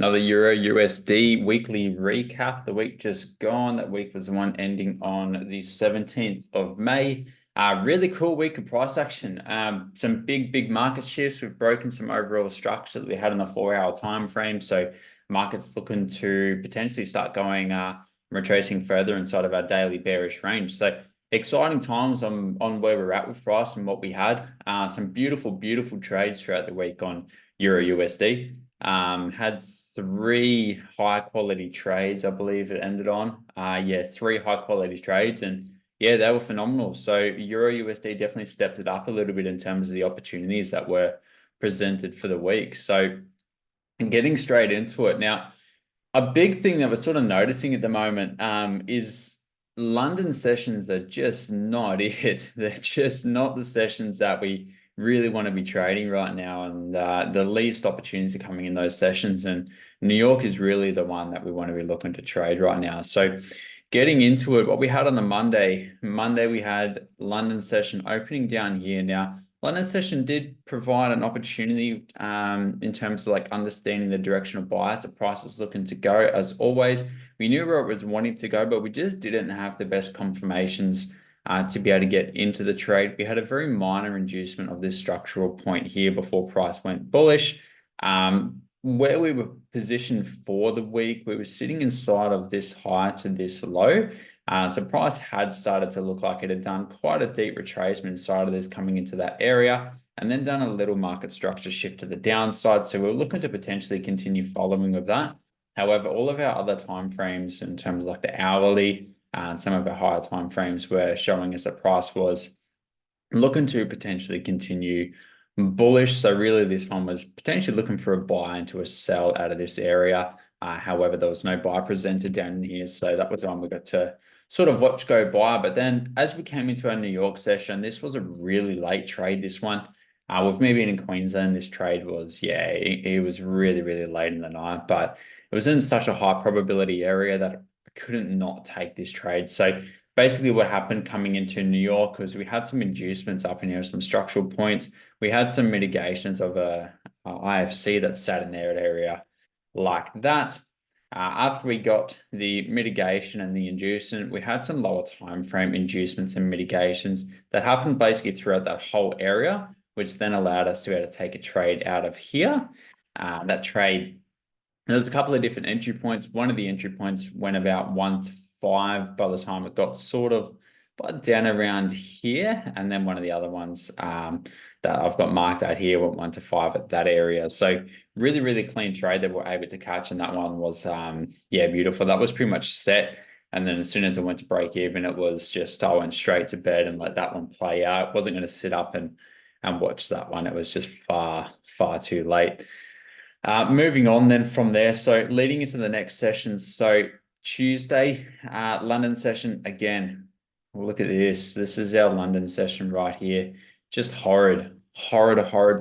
Another Euro USD weekly recap. The week just gone. That week was the one ending on the 17th of May. Really cool week of price action. Some big market shifts. We've broken some overall structure that we had in the 4-hour time frame. So markets looking to potentially start going retracing further inside of our daily bearish range. So exciting times on where we're at with price and what we had. Some beautiful trades throughout the week on Euro USD. Had 3 high quality trades, I believe it ended on. 3 high quality trades, and yeah, they were phenomenal. So Euro USD definitely stepped it up a little bit in terms of the opportunities that were presented for the week. So getting straight into it now, a big thing that we're sort of noticing at the moment is London sessions are just not it. They're just not the sessions that we really want to be trading right now, and the least opportunities are coming in those sessions, and New York is really the one that we want to be looking to trade right now. So getting into it, what we had on the Monday we had London session opening down here. Now London session did provide an opportunity in terms of like understanding the direction of bias. The price is looking to go as always. We knew where it was wanting to go, but we just didn't have the best confirmations to be able to get into the trade. We had a very minor inducement of this structural point here before price went bullish. Where we were positioned for the week, we were sitting inside of this high to this low. So price had started to look like it had done quite a deep retracement inside of this coming into that area, and then done a little market structure shift to the downside. So we're looking to potentially continue following with that. However, all of our other time frames in terms of like the hourly and some of our higher time frames were showing us that price was looking to potentially continue bullish. So really this one was potentially looking for a buy into a sell out of this area. However, there was no buy presented down in here. So that was the one we got to sort of watch go by. But then as we came into our New York session, this was a really late trade, this one. With me being in Queensland, this trade was, it was really late in the night, but it was in such a high probability area that I couldn't not take this trade. So basically what happened coming into New York was we had some inducements up in here, some structural points. We had some mitigations of a IFC that sat in their area like that. After we got the mitigation and the inducement, we had some lower time frame inducements and mitigations that happened basically throughout that whole area, which then allowed us to be able to take a trade out of here. That trade, there's a couple of different entry points. One of the entry points went about 1 to 5 by the time it got sort of down around here, and then one of the other ones that I've got marked out here went 1 to 5 at that area. So really clean trade that we're able to catch, and that one was beautiful. That was pretty much set, and then as soon as I went to break even, it was just I went straight to bed and let that one play out. Wasn't going to sit up and watch that one. It was just far too late. Moving on then from there, so leading into the next sessions. So Tuesday, London session again. Look at this. This is our London session right here. Just horrid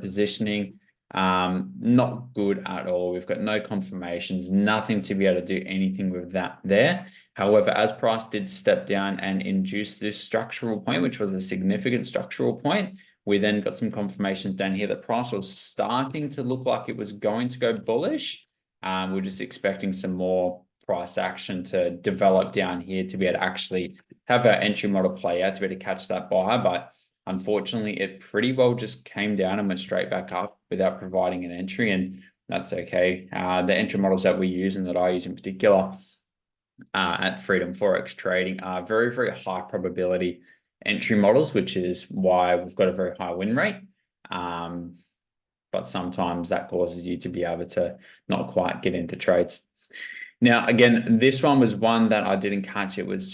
positioning. Not good at all. We've got no confirmations, nothing to be able to do anything with that there. However, as price did step down and induce this structural point, which was a significant structural point, we then got some confirmations down here that price was starting to look like it was going to go bullish. We're just expecting some more price action to develop down here to be able to actually have our entry model play out to be able to catch that buy. But unfortunately, it pretty well just came down and went straight back up without providing an entry, and that's okay. The entry models that we use and that I use in particular at Freedom Forex Trading are very high probability entry models, which is why we've got a very high win rate. But sometimes that causes you to be able to not quite get into trades. Now, again, this one was one that I didn't catch. It was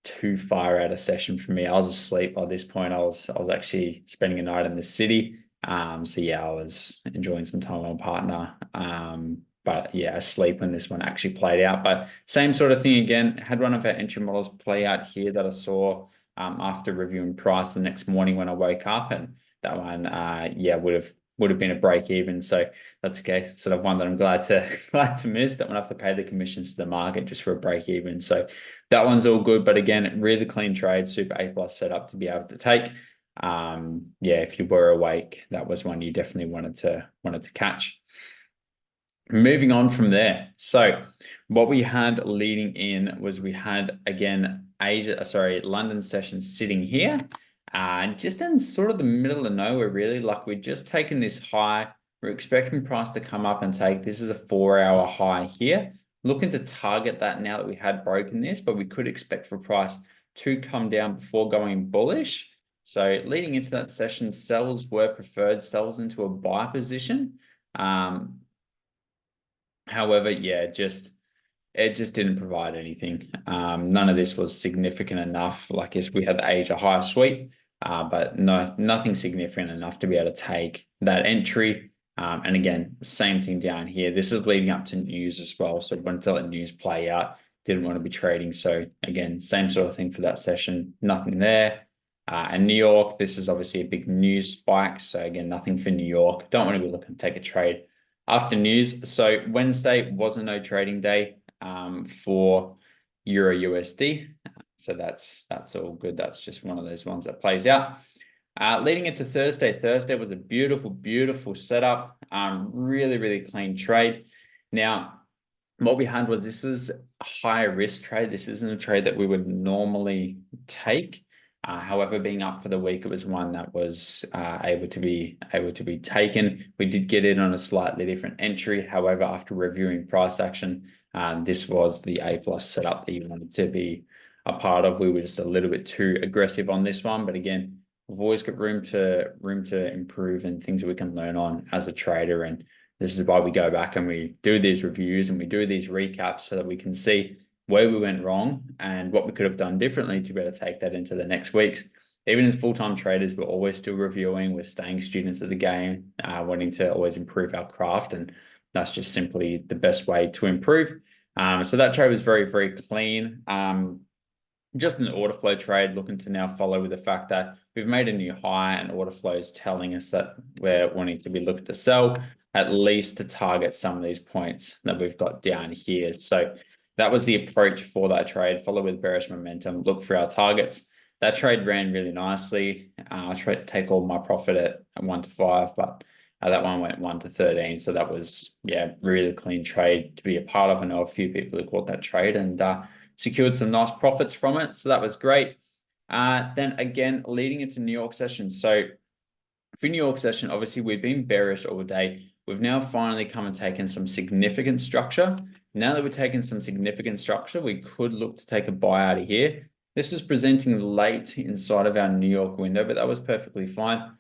too far out of session for me. I was asleep by this point. I was actually spending a night in the city. So yeah, I was enjoying some time with my partner. But yeah, asleep when this one actually played out. But same sort of thing again. Had one of our entry models play out here that I saw after reviewing price the next morning when I woke up, and that one would have been a break even. So that's okay. Sort of one that I'm glad to miss. Don't want to have to pay the commissions to the market just for a break even. So that one's all good. But again, really clean trade, super A+ setup to be able to take. If you were awake, that was one you definitely wanted to catch. Moving on from there. So what we had leading in was we had again London session sitting here, just in sort of the middle of nowhere, really. Like we'd just taken this high. We're expecting price to come up and take this is a 4-hour high here. Looking to target that now that we had broken this, but we could expect for price to come down before going bullish. So leading into that session, sells were preferred, sells into a buy position. However, yeah, it just didn't provide anything. None of this was significant enough. Like, yes, we had the Asia high sweep, but nothing significant enough to be able to take that entry. And again, same thing down here. This is leading up to news as well. So wanted to let news play out. Didn't want to be trading. So again, same sort of thing for that session. Nothing there. And New York, this is obviously a big news spike. So again, nothing for New York. Don't want to be looking to take a trade after news. So Wednesday was a no trading day for Euro USD. So that's all good. That's just one of those ones that plays out. Leading into Thursday, Thursday was a beautiful, beautiful setup. Really, really clean trade. Now, what we had was this is a high risk trade. This isn't a trade that we would normally take. However, being up for the week, it was one that was able to be taken. We did get in on a slightly different entry. However, after reviewing price action, this was the A+ setup that you wanted to be a part of. We were just a little bit too aggressive on this one, but again, we've always got room to improve and things that we can learn on as a trader. And this is why we go back and we do these reviews and we do these recaps so that we can see where we went wrong and what we could have done differently to be able to take that into the next weeks. Even as full-time traders, we're always still reviewing. We're staying students of the game, wanting to always improve our craft. And that's just simply the best way to improve. So that trade was very, very clean. Just an order flow trade, looking to now follow with the fact that we've made a new high and order flow is telling us that we're wanting to be looking to sell, at least to target some of these points that we've got down here. So that was the approach for that trade. Follow with bearish momentum, look for our targets. That trade ran really nicely. I tried to take all my profit at 1 to 5, but that one went 1 to 13. So that was, yeah, really clean trade to be a part of. I know a few people who caught that trade and secured some nice profits from it. So that was great. Then again, leading into New York session. So for New York session, obviously we've been bearish all day. We've now finally come and taken some significant structure. Now that we've taken some significant structure, we could look to take a buy out of here. This is presenting late inside of our New York window, but that was perfectly fine.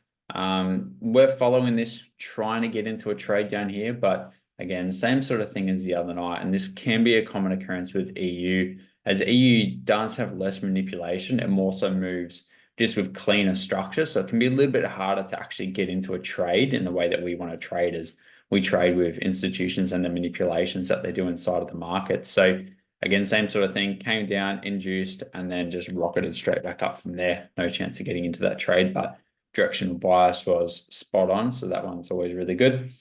We're following this, trying to get into a trade down here, but again, same sort of thing as the other night. And this can be a common occurrence with EU. As EU does have less manipulation, it more so moves just with cleaner structure. So it can be a little bit harder to actually get into a trade in the way that we want to trade, as we trade with institutions and the manipulations that they do inside of the market. So again, same sort of thing, came down, induced, and then just rocketed straight back up from there. No chance of getting into that trade, but directional bias was spot on. So that one's always really good.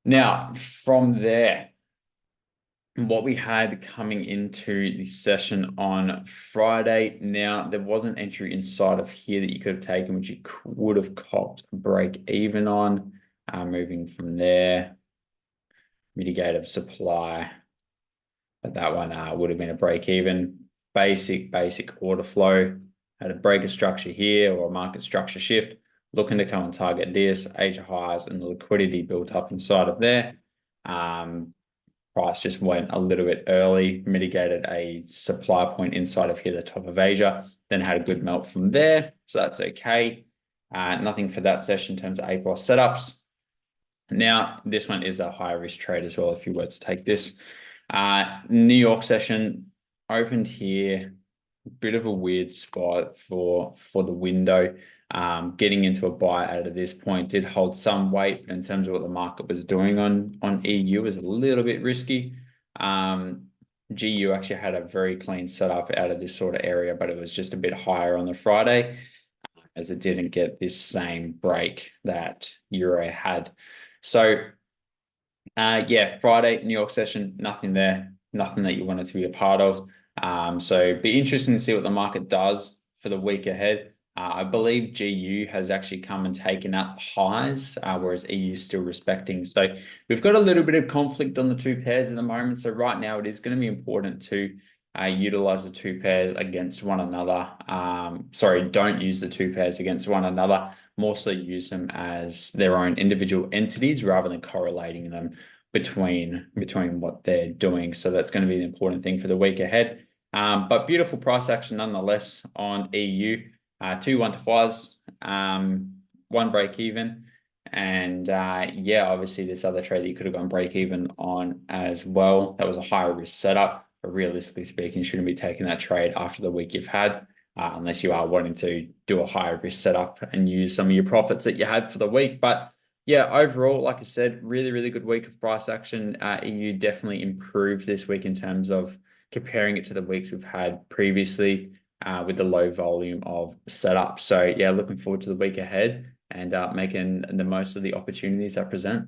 Now, from there, what we had coming into the session on Friday. Now, there was an entry inside of here that you could have taken, which you would have copped a break even on. Moving from there, mitigative supply. But that one would have been a break even. Basic order flow. Had a breaker structure here or a market structure shift. Looking to come and target this, Asia highs, and the liquidity built up inside of there. Price just went a little bit early, mitigated a supply point inside of here, the top of Asia, then had a good melt from there. So that's okay. Nothing for that session in terms of A+ setups. Now, this one is a high risk trade as well, if you were to take this. New York session opened here, bit of a weird spot for the window. Getting into a buy out of this point did hold some weight, but in terms of what the market was doing on EU was a little bit risky. GU actually had a very clean setup out of this sort of area, but it was just a bit higher on the Friday, as it didn't get this same break that Euro had. So yeah, Friday, New York session, nothing there, nothing that you wanted to be a part of. So be interesting to see what the market does for the week ahead. I believe GU has actually come and taken out the highs, whereas EU is still respecting. So we've got a little bit of conflict on the two pairs at the moment. So right now it is going to be important to utilize the two pairs against one another. Sorry, don't use the two pairs against one another. More so use them as their own individual entities rather than correlating them between what they're doing. So that's going to be the important thing for the week ahead. But beautiful price action nonetheless on EU. Two 1-to-5s, one break even. And yeah, obviously this other trade that you could have gone break even on as well. That was a higher risk setup, but realistically speaking, you shouldn't be taking that trade after the week you've had, unless you are wanting to do a higher risk setup and use some of your profits that you had for the week. But yeah, overall, like I said, really, really good week of price action. EU definitely improved this week in terms of comparing it to the weeks we've had previously, with the low volume of setup. So yeah, looking forward to the week ahead and making the most of the opportunities that present.